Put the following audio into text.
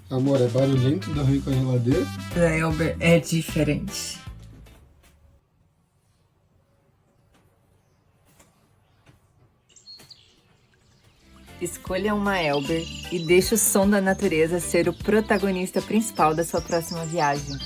Amor, é barulhento da ruim com a geladeira? Da Elber é diferente. Escolha uma Elber e deixe o som da natureza ser o protagonista principal da sua próxima viagem.